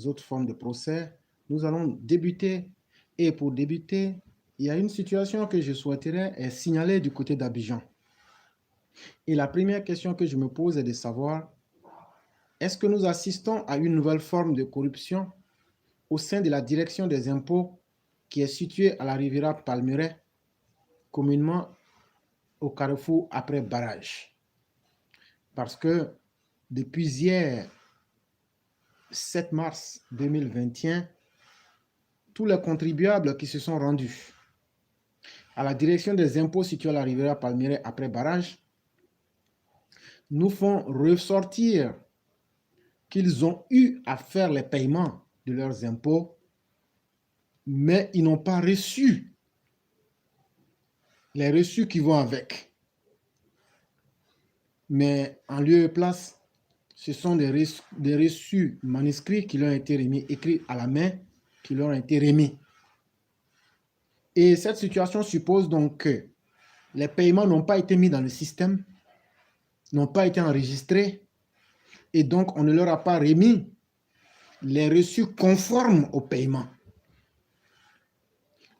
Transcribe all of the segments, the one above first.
autres formes de procès, nous allons débuter. Et pour débuter, il y a une situation que je souhaiterais signaler du côté d'Abidjan. Et la première question que je me pose est de savoir, est-ce que nous assistons à une nouvelle forme de corruption au sein de la direction des impôts qui est située à la Riviera Palmeraie, communément au carrefour après barrage? Parce que depuis hier, 7 mars 2021, tous les contribuables qui se sont rendus à la direction des impôts située à la Riviera Palmeraie après barrage nous font ressortir qu'ils ont eu à faire les paiements de leurs impôts, mais ils n'ont pas reçu les reçus qui vont avec. Mais en lieu et place, ce sont des reçus manuscrits qui leur ont été remis, écrits à la main, qui leur ont été remis. Et cette situation suppose donc que les paiements n'ont pas été mis dans le système, n'ont pas été enregistrés, et donc on ne leur a pas remis les reçus conformes au paiement.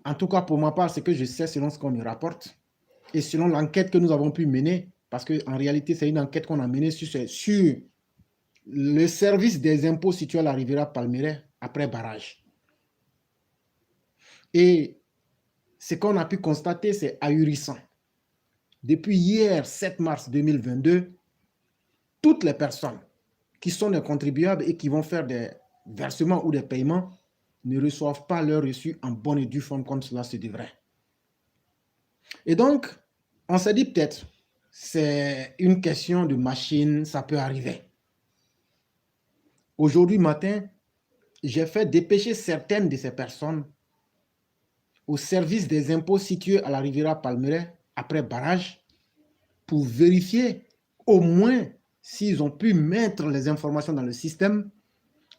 En tout cas, pour ma part, ce que je sais selon ce qu'on me rapporte, et selon l'enquête que nous avons pu mener, parce qu'en réalité, c'est une enquête qu'on a menée sur le service des impôts situé à la Riviera Palmeraie après barrage. Et ce qu'on a pu constater, c'est ahurissant. Depuis hier, 7 mars 2022, toutes les personnes qui sont des contribuables et qui vont faire des versements ou des paiements ne reçoivent pas leur reçu en bonne et due forme comme cela se devrait. Et donc, on s'est dit peut-être, c'est une question de machine, ça peut arriver. Aujourd'hui matin, j'ai fait dépêcher certaines de ces personnes au service des impôts situés à la Riviera Palmeraie après barrage pour vérifier au moins s'ils ont pu mettre les informations dans le système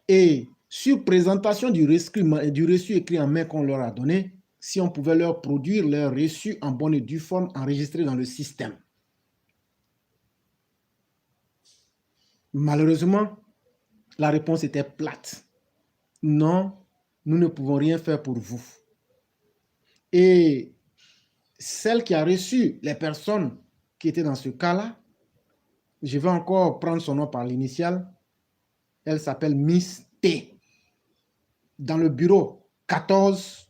et sur présentation du reçu écrit en main qu'on leur a donné, si on pouvait leur produire leur reçu en bonne et due forme enregistré dans le système. Malheureusement, la réponse était plate. Non, nous ne pouvons rien faire pour vous. Et celle qui a reçu les personnes qui étaient dans ce cas-là, je vais encore prendre son nom par l'initiale, elle s'appelle Miss T. Dans le bureau 14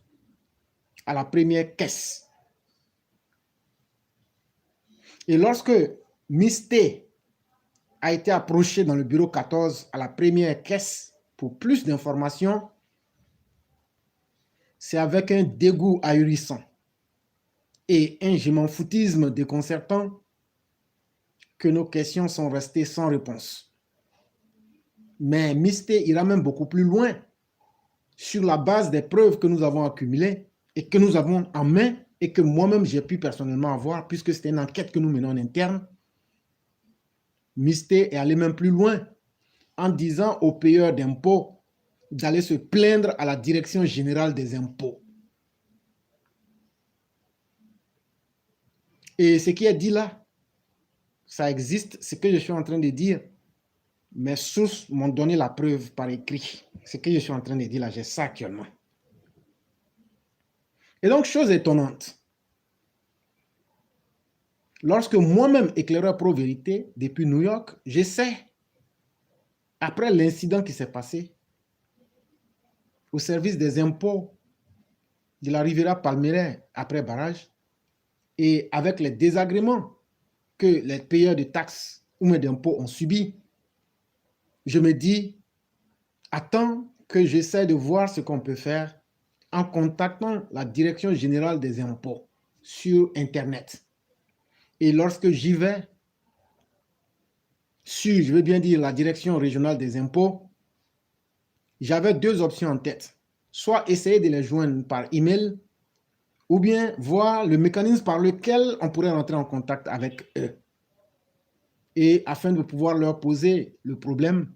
à la première caisse. Et lorsque Miss T a été approchée dans le bureau 14 à la première caisse pour plus d'informations, c'est avec un dégoût ahurissant et un je m'en foutisme déconcertant que nos questions sont restées sans réponse. Mais Miss T ira même beaucoup plus loin sur la base des preuves que nous avons accumulées et que nous avons en main et que moi-même j'ai pu personnellement avoir puisque c'était une enquête que nous menons en interne. Miss T est allé même plus loin en disant aux payeurs d'impôts d'aller se plaindre à la Direction générale des impôts. Et ce qui est dit là, ça existe, ce que je suis en train de dire, mes sources m'ont donné la preuve par écrit. Ce que je suis en train de dire là, j'ai ça actuellement. Et donc, chose étonnante, lorsque moi-même, éclaireur pro-vérité, depuis New York, j'essaie, après l'incident qui s'est passé, au service des impôts de la Riviera Palmeraie après barrage, et avec les désagréments que les payeurs de taxes ou même d'impôts ont subis, je me dis, attends que j'essaie de voir ce qu'on peut faire en contactant la Direction générale des impôts sur Internet. Et lorsque j'y vais, sur, je veux bien dire, la Direction régionale des impôts, j'avais deux options en tête. Soit essayer de les joindre par email, ou bien voir le mécanisme par lequel on pourrait rentrer en contact avec eux. Et afin de pouvoir leur poser le problème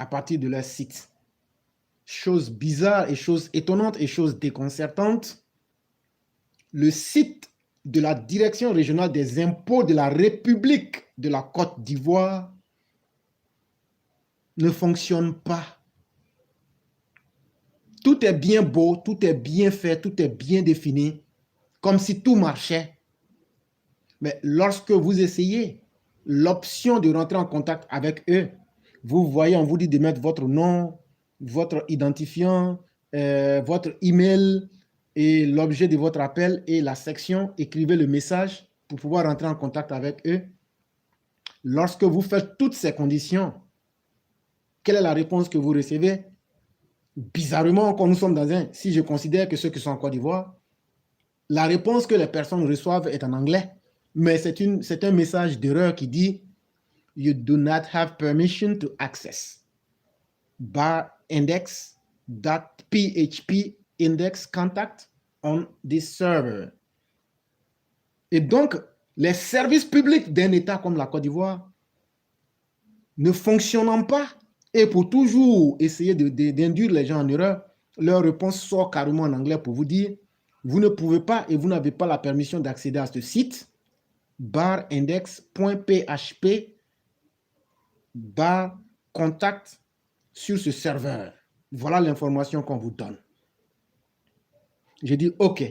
à partir de leur site. Chose bizarre et chose étonnante et chose déconcertante, le site de la Direction régionale des impôts de la République de la Côte d'Ivoire ne fonctionne pas. Tout est bien beau, tout est bien fait, tout est bien défini, comme si tout marchait. Mais lorsque vous essayez l'option de rentrer en contact avec eux, vous voyez, on vous dit de mettre votre nom, votre identifiant, votre email et l'objet de votre appel et la section, écrivez le message pour pouvoir rentrer en contact avec eux. Lorsque vous faites toutes ces conditions, quelle est la réponse que vous recevez? Bizarrement, quand nous sommes si je considère que ceux qui sont en Côte d'Ivoire, la réponse que les personnes reçoivent est en anglais, mais c'est un message d'erreur qui dit You do not have permission to access index.php index contact on this server. Et donc, les services publics d'un État comme la Côte d'Ivoire ne fonctionnant pas, et pour toujours essayer d'induire les gens en erreur, leur réponse sort carrément en anglais pour vous dire vous ne pouvez pas et vous n'avez pas la permission d'accéder à ce site index.php contact sur ce serveur. Voilà l'information qu'on vous donne. Je dis OK.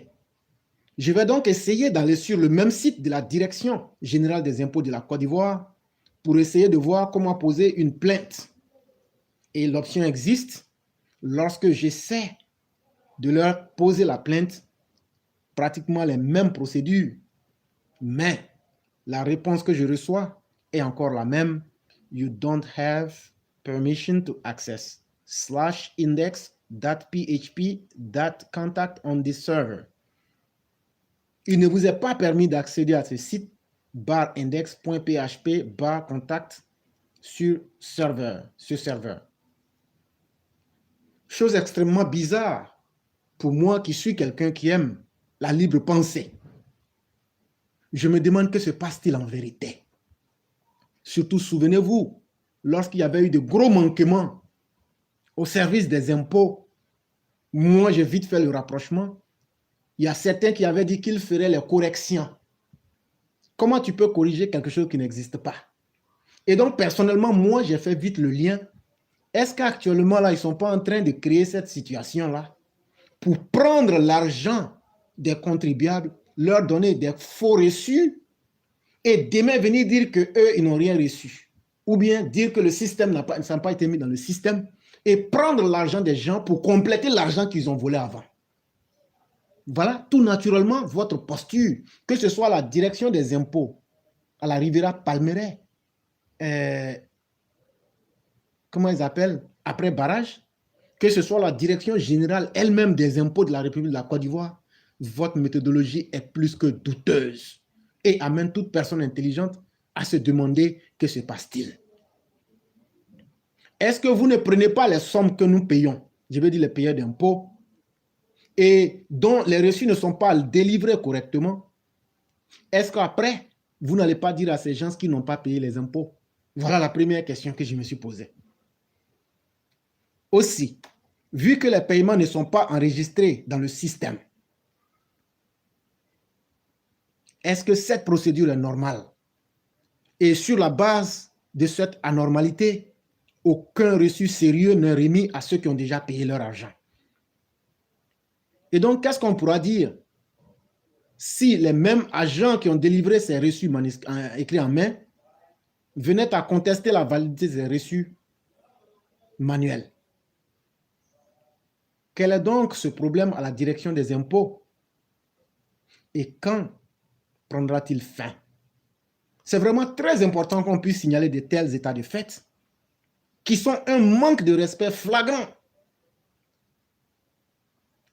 Je vais donc essayer d'aller sur le même site de la Direction générale des impôts de la Côte d'Ivoire pour essayer de voir comment poser une plainte. Et l'option existe. Lorsque j'essaie de leur poser la plainte, pratiquement les mêmes procédures, mais la réponse que je reçois est encore la même. You don't have permission to access /index.php.contact on this server. Il ne vous est pas permis d'accéder à ce site /index.php /contact sur ce serveur. Chose extrêmement bizarre pour moi qui suis quelqu'un qui aime la libre pensée. Je me demande que se passe-t-il en vérité. Surtout, souvenez-vous, lorsqu'il y avait eu de gros manquements au service des impôts, moi j'ai vite fait le rapprochement. Il y a certains qui avaient dit qu'ils feraient les corrections. Comment tu peux corriger quelque chose qui n'existe pas? Et donc, personnellement, moi, j'ai fait vite le lien. Est-ce qu'actuellement, là, ils ne sont pas en train de créer cette situation-là pour prendre l'argent des contribuables, leur donner des faux reçus et demain venir dire qu'eux, ils n'ont rien reçu? Ou bien dire que le système n'a pas été mis dans le système et prendre l'argent des gens pour compléter l'argent qu'ils ont volé avant. Voilà tout naturellement votre posture, que ce soit la direction des impôts à la Riviera Palmeraie, comment ils appellent, après barrage, que ce soit la direction générale elle-même des impôts de la République de la Côte d'Ivoire, votre méthodologie est plus que douteuse et amène toute personne intelligente à se demander que se passe-t-il. Est-ce que vous ne prenez pas les sommes que nous payons, je veux dire les payeurs d'impôts, et dont les reçus ne sont pas délivrés correctement? Est-ce qu'après, vous n'allez pas dire à ces gens qui n'ont pas payé les impôts? Voilà la première question que je me suis posée. Aussi, vu que les paiements ne sont pas enregistrés dans le système, est-ce que cette procédure est normale? Et sur la base de cette anormalité, aucun reçu sérieux n'est remis à ceux qui ont déjà payé leur argent. Et donc, qu'est-ce qu'on pourra dire si les mêmes agents qui ont délivré ces reçus écrits en main venaient à contester la validité des reçus manuels? Quel est donc ce problème à la direction des impôts? Et quand prendra-t-il fin? C'est vraiment très important qu'on puisse signaler de tels états de fait qui sont un manque de respect flagrant.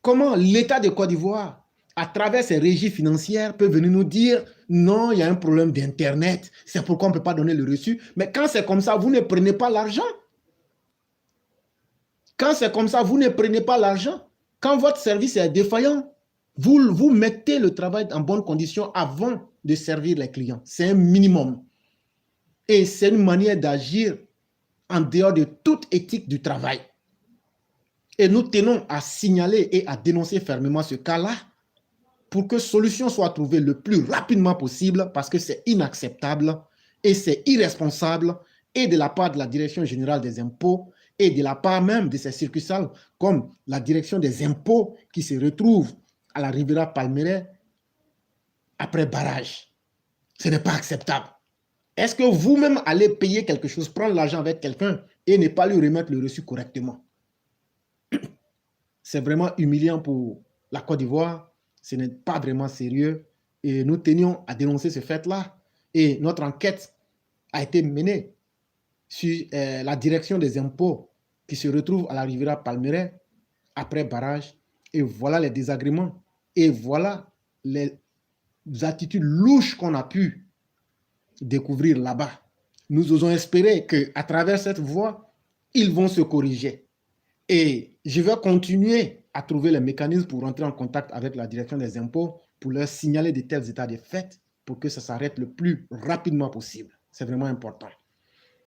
Comment l'État de Côte d'Ivoire, à travers ses régies financières, peut venir nous dire non, il y a un problème d'Internet, c'est pourquoi on ne peut pas donner le reçu. Mais quand c'est comme ça, vous ne prenez pas l'argent. Quand c'est comme ça, vous ne prenez pas l'argent. Quand votre service est défaillant, vous mettez le travail en bonne condition avant de servir les clients. C'est un minimum. Et c'est une manière d'agir en dehors de toute éthique du travail. Et nous tenons à signaler et à dénoncer fermement ce cas-là pour que solution soit trouvée le plus rapidement possible parce que c'est inacceptable et c'est irresponsable et de la part de la Direction générale des impôts et de la part même de ces succursales, comme la direction des impôts qui se retrouve à la Riviera Palmeraie après barrage. Ce n'est pas acceptable. Est-ce que vous-même allez payer quelque chose, prendre l'argent avec quelqu'un et ne pas lui remettre le reçu correctement? C'est vraiment humiliant pour la Côte d'Ivoire. Ce n'est pas vraiment sérieux. Et nous tenions à dénoncer ce fait-là. Et notre enquête a été menée sur la direction des impôts qui se retrouve à la Riviera Palmeraie après barrage. Et voilà les désagréments. Et voilà les attitudes louches qu'on a pu découvrir là-bas. Nous osons espérer qu'à travers cette voie, ils vont se corriger. Et je vais continuer à trouver les mécanismes pour rentrer en contact avec la direction des impôts pour leur signaler de tels états de fait pour que ça s'arrête le plus rapidement possible. C'est vraiment important.